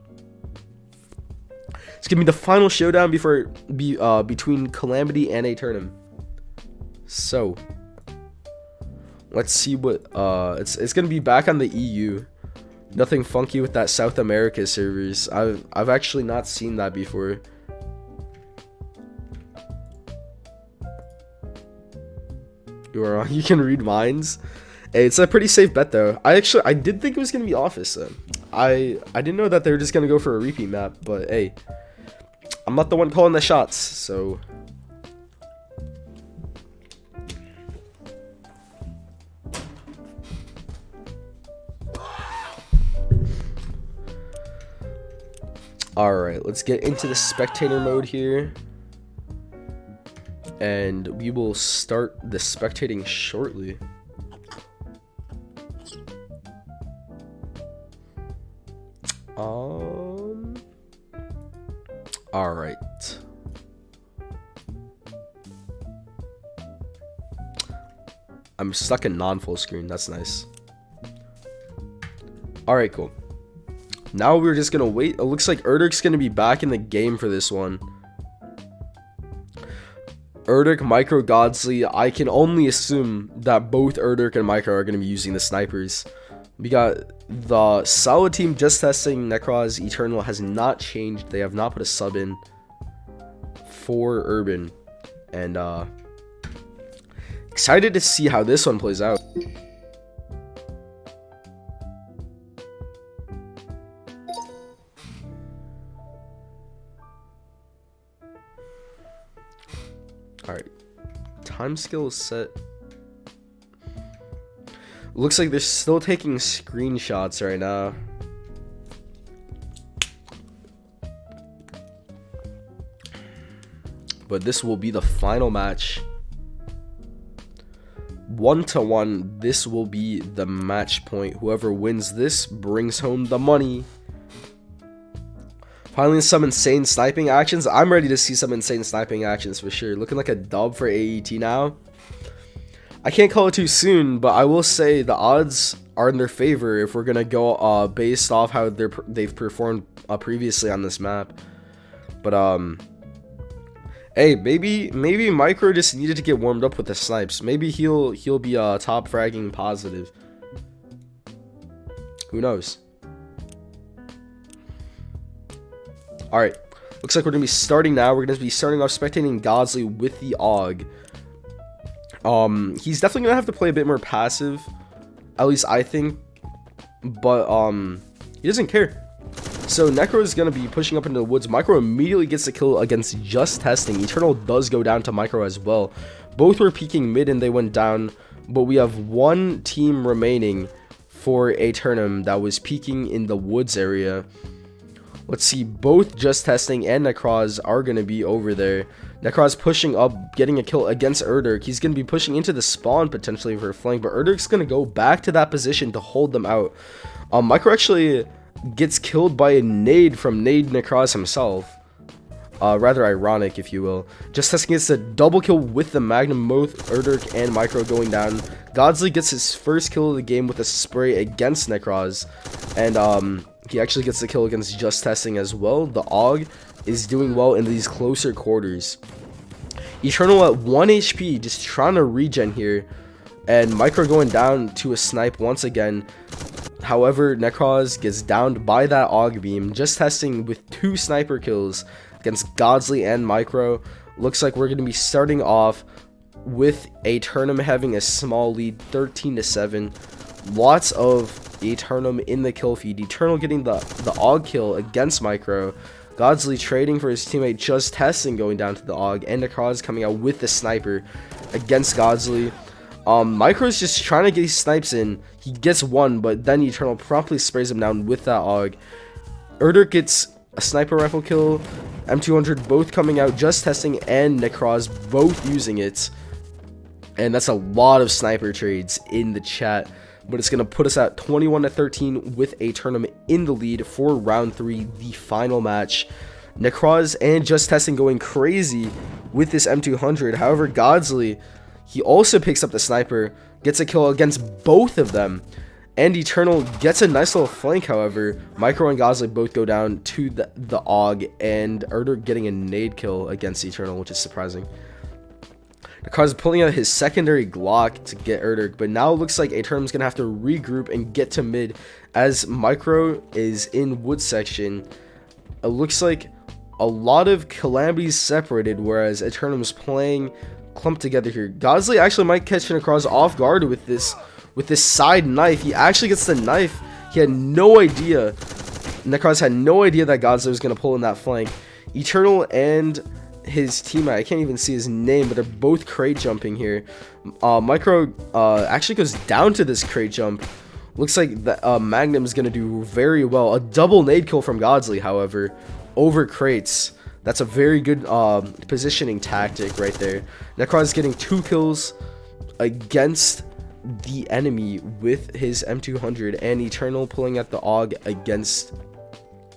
[SPEAKER 1] it's gonna be the final showdown between Calamity and Eternum. So let's see what it's gonna be back on the EU. Nothing funky with that South America servers. I've actually not seen that before. You can read minds. Hey, it's a pretty safe bet though. I did think it was gonna be Office though. I didn't know that they were just gonna go for a repeat map, but hey, I'm not the one calling the shots, so alright, let's get into the spectator mode here. And we will start the spectating shortly. Alright. I'm stuck in non-full screen. That's nice. Alright, cool. Now we're just gonna wait. It looks like Erdrik's gonna be back in the game for this one. Erdrik, Micro, Godsley. I can only assume that both Erdrik and Micro are gonna be using the snipers. We got the solid team just testing. Necroz Eternal has not changed. They have not put a sub in for Urban. And excited to see how this one plays out. time skill set. Looks like they're still taking screenshots right now. But this will be the final match. 1-1. This will be the match point. Whoever wins this brings home the money. Finally, some insane sniping actions. I'm ready to see some insane sniping actions for sure. Looking like a dub for AeT now. I can't call it too soon, but I will say the odds are in their favor if we're gonna go based off how they've performed previously on this map. But hey, maybe Micro just needed to get warmed up with the snipes. Maybe he'll be top fragging positive. Who knows? All right, looks like we're gonna be starting now. We're gonna be starting off spectating Godsley with the AUG. He's definitely gonna have to play a bit more passive, at least I think, but he doesn't care. So Necro is gonna be pushing up into the woods. Micro immediately gets the kill against Just Testing. Eternal does go down to Micro as well. Both were peeking mid and they went down, but we have one team remaining for Aeternum that was peeking in the woods area. Let's see, both Just Testing and Necroz are going to be over there. Necroz pushing up, getting a kill against Erdurk. He's going to be pushing into the spawn potentially for a flank, but Erdurk's going to go back to that position to hold them out. Micro actually gets killed by a nade from Nade Necroz himself. Rather ironic, if you will. Just Testing gets a double kill with the Magnum, both Erdurk and Micro going down. Godsley gets his first kill of the game with a spray against Necroz. And he actually gets the kill against Just Testing as well. The AUG is doing well in these closer quarters. Eternal at 1 HP, just trying to regen here. And Micro going down to a snipe once again. However, Necroz gets downed by that AUG beam. Just Testing with 2 sniper kills against Godsley and Micro. Looks like we're going to be starting off with Aeternum having a small lead, 13-7. Lots of Aeternum in the kill feed. Eternal getting the AUG kill against Micro. Godsley trading for his teammate Just Testing going down to the AUG. And Necroz coming out with the sniper against Godsley. Micro's just trying to get his snipes in. He gets one, but then Eternal promptly sprays him down with that AUG. Erdurk gets a sniper rifle kill. M200 both coming out. Just Testing and Necroz both using it. And that's a lot of sniper trades in the chat. But it's going to put us at 21-13 with Aeternum in the lead for round 3, the final match. Necroz and Just Testing going crazy with this M200. However, Godsley, he also picks up the sniper, gets a kill against both of them. And Eternal gets a nice little flank, however. Micro and Godsley both go down to the AUG, and Erdurk getting a nade kill against Eternal, which is surprising. Necroz pulling out his secondary Glock to get Erdurk, but now it looks like Aeternum's going to have to regroup and get to mid as Micro is in wood section. It looks like a lot of Calamities separated, whereas Aeternum's playing clumped together here. Godsley actually might catch Necroz off guard with this side knife. He actually gets the knife. He had no idea. Necroz had no idea that Godsley was going to pull in that flank. Eternal and his teammate, I can't even see his name, but they're both crate jumping here. Micro actually goes down to this crate jump. Looks like the Magnum is going to do very well. A double nade kill from Godsley, however, over crates. That's a very good positioning tactic right there. Necroz is getting 2 kills against the enemy with his M200, and Eternal pulling out the AUG against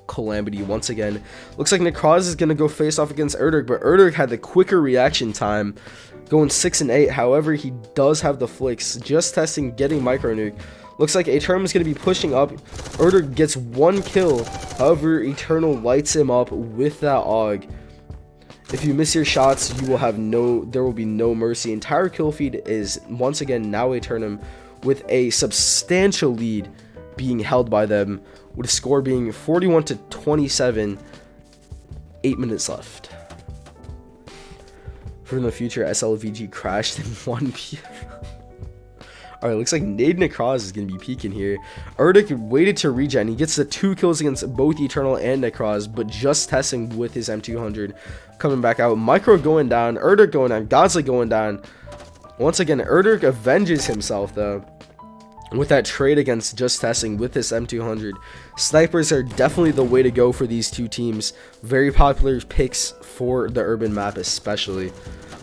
[SPEAKER 1] Calamity once again. Looks like Necroz is going to go face off against Erdurk, but Erdurk had the quicker reaction time, going 6 and 8. However, he does have the flicks. Just Testing, getting micro nuke. Looks like Eternal is going to be pushing up. Erdurk gets 1 kill. However, Eternal lights him up with that AUG. If you miss your shots, you will have there will be no mercy. Entire kill feed is once again now Aeternum with a substantial lead being held by them, with a score being 41-27, 8 minutes left. From the future, SLVG crashed in 1 p.m. Alright, looks like Nade Necroz is going to be peeking here. AeT waited to regen. He gets the 2 kills against both Eternal and Necroz, but just testing with his M200. Coming back out. Micro going down. AeT going down. Godsley going down. Once again, AeT avenges himself, though, with that trade against just testing with this M200. Snipers are definitely the way to go for these two teams. Very popular picks for the urban map, especially.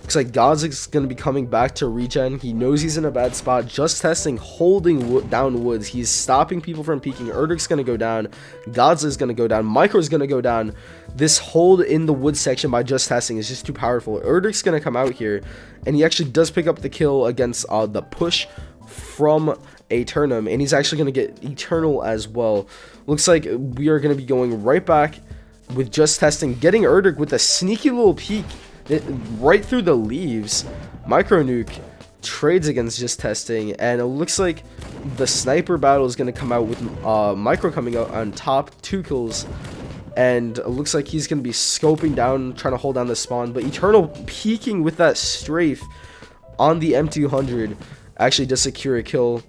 [SPEAKER 1] Looks like God's going to be coming back to regen. He knows he's in a bad spot. Just testing, holding down woods. He's stopping people from peeking. AeT's going to go down. God's is going to go down. Micro's going to go down. This hold in the wood section by just testing is just too powerful. AeT's going to come out here, and he actually does pick up the kill against the push from Aeternum, and he's actually going to get Eternal as well. Looks like we are going to be going right back with just testing, getting AeT with a sneaky little peek right through the leaves. Micro nuke trades against just testing, and it looks like the sniper battle is going to come out with Micro coming out on top, 2 kills, and it looks like he's going to be scoping down, trying to hold down the spawn, but Eternal peeking with that strafe on the M200 actually does secure a kill.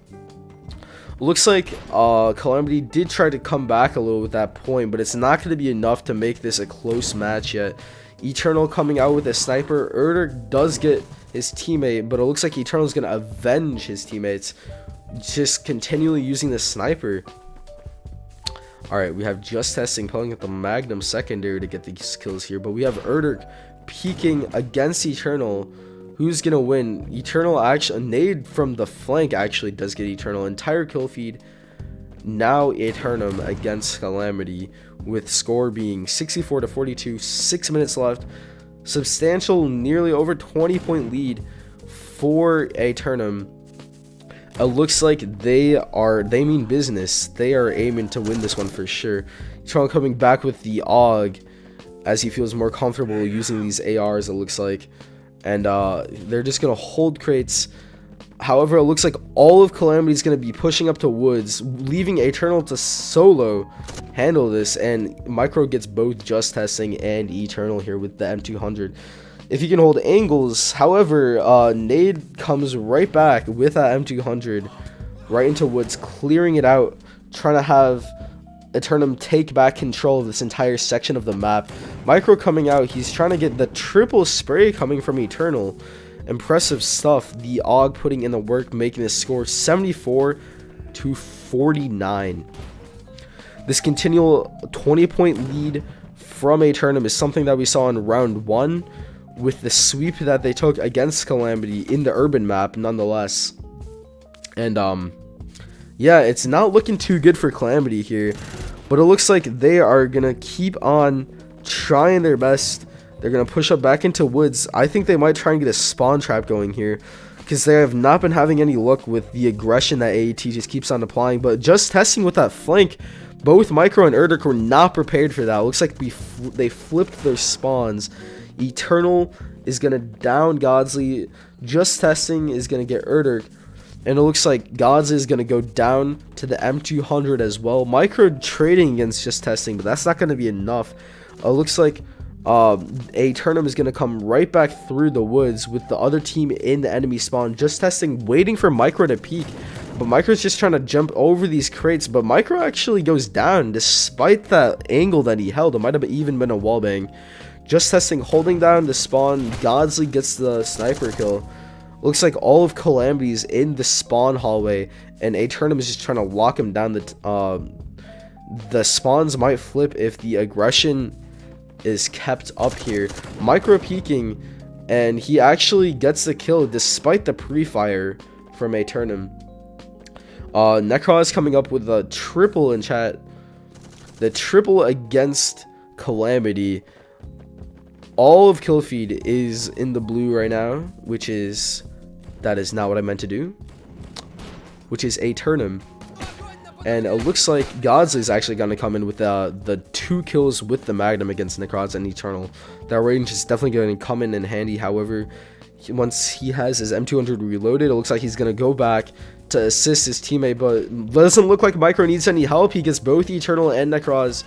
[SPEAKER 1] Looks like Calamity did try to come back a little with that point, but it's not going to be enough to make this a close match yet. Eternal coming out with a sniper. AeT does get his teammate, but it looks like Eternal is going to avenge his teammates, just continually using the sniper. Alright, we have just testing pulling at the Magnum secondary to get these kills here, but we have AeT peeking against Eternal. Who's gonna win? Eternal actually, a nade from the flank actually does get Eternal. Entire kill feed. Now Aeternum against Calamity, with score being 64-42, 6 minutes left. Substantial, nearly over 20-point lead for Aeternum. It looks like they mean business. They are aiming to win this one for sure. Eternal coming back with the AUG as he feels more comfortable using these ARs, it looks like. And they're just going to hold crates. However, it looks like all of Calamity is going to be pushing up to woods, leaving Eternal to solo handle this. And Micro gets both just testing and Eternal here with the M200. If he can hold angles, however, Nade comes right back with that M200 right into woods, clearing it out, trying to have Eternum take back control of this entire section of the map. Micro coming out, he's trying to get the triple spray coming from Eternal. Impressive stuff. The AUG putting in the work, making this score 74-49. This continual 20-point lead from Eternum is something that we saw in round 1 with the sweep that they took against Calamity in the urban map nonetheless. And yeah, it's not looking too good for Calamity here, but it looks like they are gonna keep on trying their best. They're gonna push up back into woods. I think they might try and get a spawn trap going here, because they have not been having any luck with the aggression that AeT just keeps on applying. But just testing with that flank, both Micro and AeT were not prepared for that. It looks like they flipped their spawns. Eternal is gonna down Godsley. Just testing is gonna get AeT. And it looks like Godsley is going to go down to the M200 as well. Micro trading against just testing, but that's not going to be enough. It looks like Aeternum is going to come right back through the woods with the other team in the enemy spawn. Just testing, waiting for Micro to peek. But Micro's just trying to jump over these crates. But Micro actually goes down despite that angle that he held. It might have even been a wallbang. Just testing, holding down the spawn. Godsley gets the sniper kill. Looks like all of Calamity's in the spawn hallway, and Aeternum is just trying to lock him down. The spawns might flip if the aggression is kept up here. Micro peeking, and he actually gets the kill despite the pre-fire from Aeternum. Necroz coming up with a triple in chat. The triple against Calamity. All of kill feed is in the blue right now, which is... That is not what I meant to do. Which is Aeternum. And it looks like Godsley is actually going to come in with the 2 kills with the Magnum against Necroz and Eternal. That range is definitely going to come in handy. However, once he has his M200 reloaded, it looks like he's going to go back to assist his teammate. But doesn't look like Micro needs any help. He gets both Eternal and Necroz.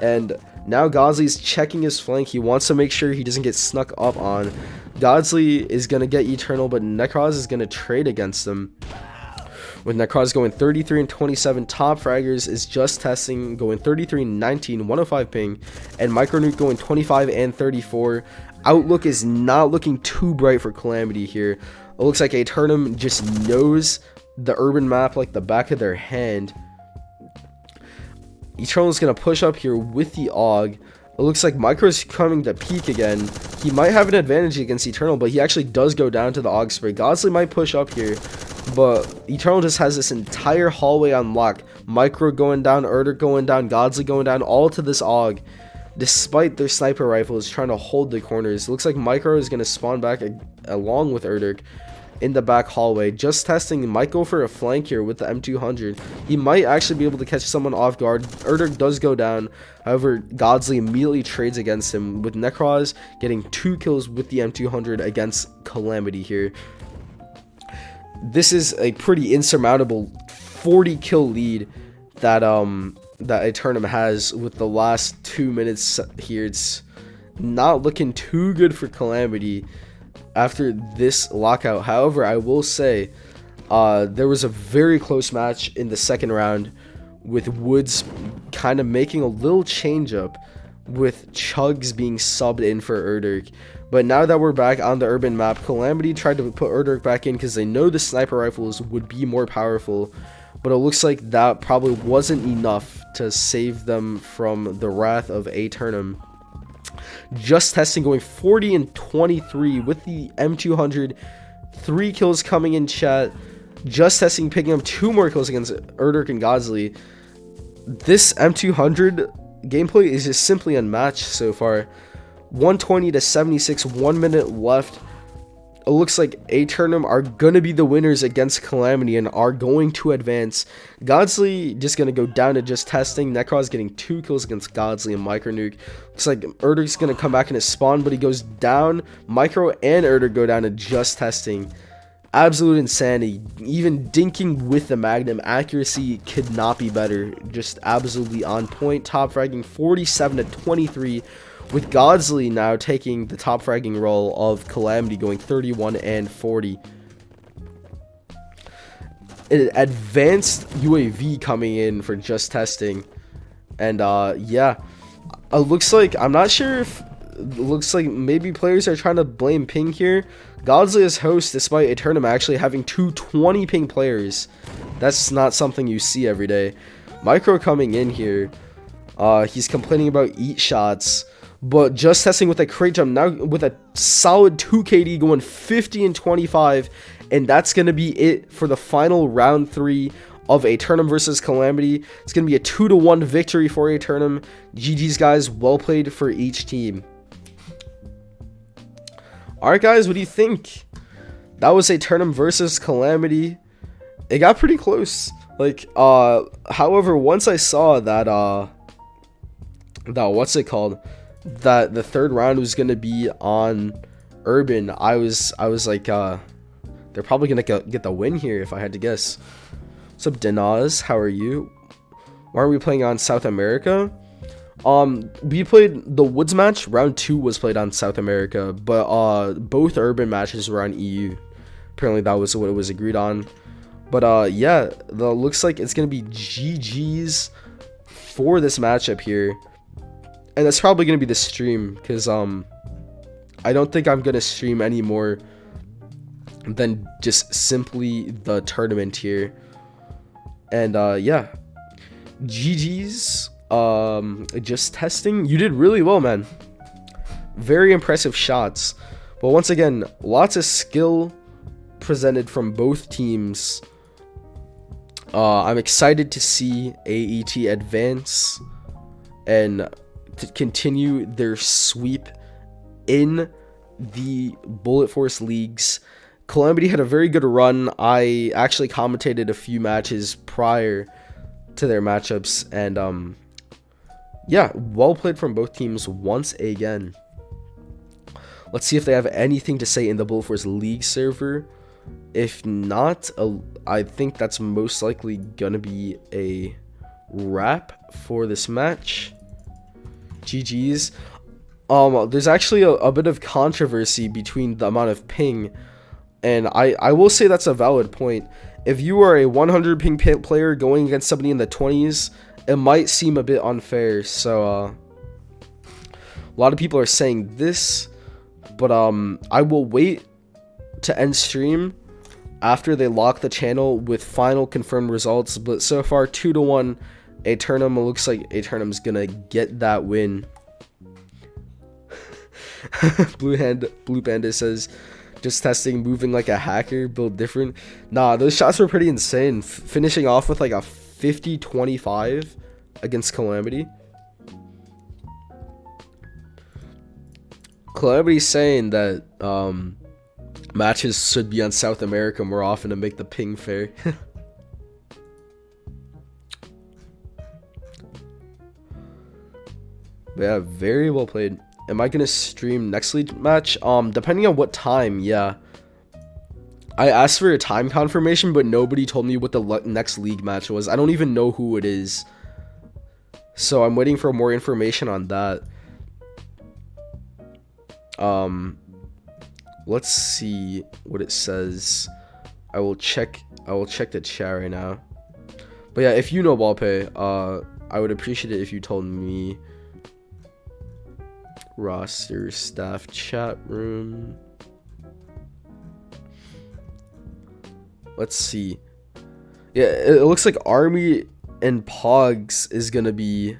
[SPEAKER 1] And now Godsley's checking his flank. He wants to make sure he doesn't get snuck up on. Godsley is going to get Eternal, but Necroz is going to trade against him. with Necroz going 33 and 27. Top fraggers is Just Testing going 33 and 19, 105 ping, and Micronuke going 25 and 34. Outlook is not looking too bright for Calamity here. It looks like Aeternum just knows the urban map like the back of their hand. Eternal is going to push up here with the AUG. It looks like Micro's coming to peak again. He might have an advantage against Eternal, but he actually does go down to the AUG spray. Godsley might push up here, but Eternal just has this entire hallway on lock. Micro going down, Erdrick going down, Godsley going down, all to this AUG. Despite their sniper rifles trying to hold the corners, it looks like Micro is going to spawn back along with Erdrick in the back hallway. Just Testing might go for a flank here with the M200. He might actually be able to catch someone off guard. Erdrick does go down. However, Godsley immediately trades against him, with Necroz getting 2 kills with the M200 against Calamity here. This is a pretty insurmountable 40 kill lead that Aeternum has with the last 2 minutes here. It's not looking too good for Calamity after this lockout. However, I will say there was a very close match in the second round, with Woods kind of making a little change up, with Chugs being subbed in for Erdrick. But now that we're back on the urban map, Calamity tried to put Erdrick back in because they know the sniper rifles would be more powerful, but it looks like that probably wasn't enough to save them from the wrath of Aeternum. Just Testing going 40 and 23 with the M200. 3 kills coming in chat. Just Testing picking up 2 more kills against Erdrick and Godsley. This M200 gameplay is just simply unmatched so far. 120 to 76, 1 minute left. It looks like Aeternum are going to be the winners against Calamity and are going to advance. Godsley just going to go down to Just Testing. Necroz getting 2 kills against Godsley and Micronuke. Looks like Erdrick's going to come back in his spawn, but he goes down. Micro and Erdrick go down to Just Testing. Absolute insanity. Even dinking with the Magnum, accuracy could not be better. Just absolutely on point. Top fragging 47 to 23. With Godsley now taking the top fragging role of Calamity, going 31 and 40. An advanced UAV coming in for Just Testing. And yeah, it looks like, I'm not sure if, it looks like maybe players are trying to blame ping here. Godsley is host despite Aeternum actually having 2 20 ping players. That's not something you see every day. Micro coming in here. He's complaining about AeT shots. But Just Testing with a crate jump now with a solid 2 KD going 50 and 25. And that's going to be it for the final round 3 of Aeternum versus Calamity. It's going to be a 2-1 victory for Aeternum. GG's guys, well played for each team. Alright guys, what do you think? That was Aeternum versus Calamity. It got pretty close. Like, however, once I saw that, what's it called? That the third round was gonna be on urban, I was like, they're probably gonna get the win here if I had to guess. What's up, Denaz? How are you? Why are we playing on South America? We played the Woods match. Round 2 was played on South America, but both urban matches were on EU. Apparently that was what it was agreed on. But yeah, it looks like it's gonna be GG's for this matchup here. And that's probably going to be the stream, because I don't think I'm going to stream any more than just simply the tournament here. And yeah, GG's. Just Testing, you did really well, man. Very impressive shots. But once again, lots of skill presented from both teams. I'm excited to see AeT advance and to continue their sweep in the Bullet Force leagues. Calamity had a very good run. I actually commentated a few matches prior to their matchups, and yeah, well played from both teams once again. Let's see if they have anything to say in the Bullet Force League server. If not, I think that's most likely gonna be a wrap for this match. GG's. There's actually a bit of controversy between the amount of ping, and I will say that's a valid point. if you are a 100 ping player going against somebody in the 20s, it might seem a bit unfair. So a lot of people are saying this, but I will wait to end stream after they lock the channel with final confirmed results. But so far, 2-1 Aeternum. It looks like Aeternum's gonna get that win. Blue Panda says, just testing, moving like a hacker, build different. Nah, those shots were pretty insane. Finishing off with like a 50-25 against Calamity. Calamity's saying that matches should be on South America more often to make the ping fair. But yeah, very well played. Am I gonna stream next league match? Depending on what time, yeah. I asked for a time confirmation, but nobody told me what the next league match was. I don't even know who it is. So I'm waiting for more information on that. Let's see what it says. I will check the chat right now. But yeah, if you know Walpay, I would appreciate it if you told me. Roster, staff, chat room. Let's see. Yeah, it looks like Army and Pogs is gonna be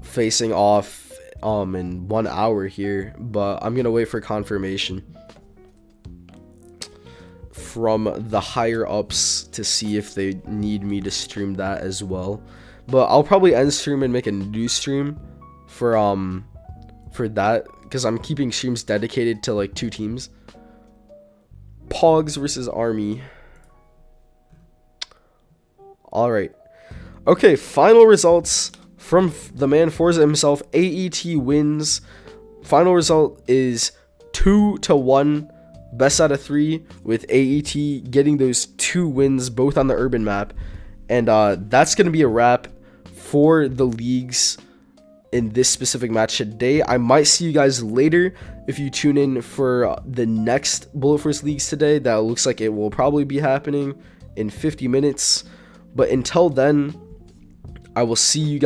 [SPEAKER 1] facing off in 1 hour here, but I'm gonna wait for confirmation from the higher ups to see if they need me to stream that as well. But I'll probably end stream and make a new stream for that, because I'm keeping streams dedicated to like 2 teams. Pogs versus Army. All right. Okay, final results from the man Forza himself. AeT wins. Final result is 2-1. Best out of 3, with AeT getting those 2 wins, both on the urban map. And that's going to be a wrap for the leagues in this specific match today. I might see you guys later if you tune in for the next Bullet Force Leagues today. That looks like it will probably be happening in 50 minutes. But until then, I will see you guys.